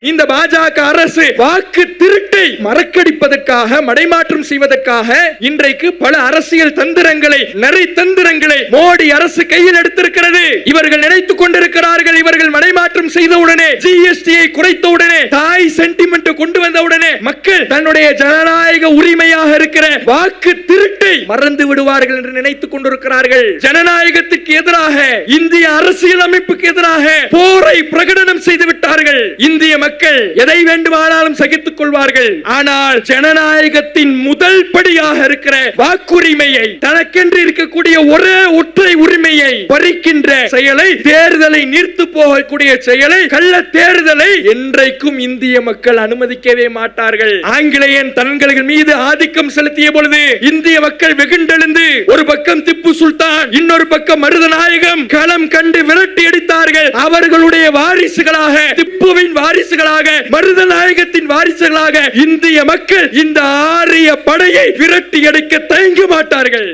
இந்த பாஜக அரசு வாக்கு திருட்டை மறக்கடிப்பதற்காக மடைமாற்றம் செய்வதற்காக இன்றைக்கு பல அரசியல் தந்திரங்களை நரித்தந்திரங்களை மோடி அரசு கையில் எடுத்திருக்கிறது. இவர்கள் நினைத்துக் கொண்டிருக்கிறார்கள், இவர்கள் மடைமாற்றம் செய்தவுடனே ஜிஎஸ்டியை குறைத்தவுடனே தாய் சென்டிமெண்ட் கொண்டு வந்தவுடனே மக்கள் தன்னுடைய ஜனநாயக உரிமையாக இருக்கிற வாக்கு திருட்டை மறந்து விடுவார்கள் என்று நினைத்துக் கொண்டிருக்கிறார்கள். ஜனநாயகத்துக்கு எதிராக இந்திய அரசியல் அமைப்புக்கு எதிராக போரை பிரகடனம் செய்து விட்டார்கள். இந்திய மக்கள் எதை வேண்டுமானாலும் சகித்துக் கொள்வார்கள். ஆனால் ஜனநாயகத்தின் முதல் படியாக இருக்கிற வாக்குரிமையை, தனக்கென்று இருக்கக்கூடிய ஒரே ஒற்றை உரிமையை பறிக்கின்ற செயலை, தேர்தலை நீர்த்து போகக்கூடிய செயலை, கள்ள தேர்தலை என்றைக்கும் இந்திய மக்கள் அனுமதிக்கவே மாட்டார்கள். ஆங்கிலேயன் தங்கள் மீது ஆதிக்கம் செலுத்திய பொழுது இந்திய மக்கள் வெகுண்டெழுந்து ஒரு பக்கம் திப்பு சுல்தான், இன்னொரு பக்கம் மருதநாயகம் களம் கண்டு விரட்டி அடித்தார்கள். அவர்களுடைய வாரிசுகளாக, திப்புவின் வாரிசுகளாக, மருதநாயகத்தின் வாரிசுகளாக இந்திய மக்கள் இந்த ஆரிய படையை விரட்டி அடிக்க தயங்க மாட்டார்கள்.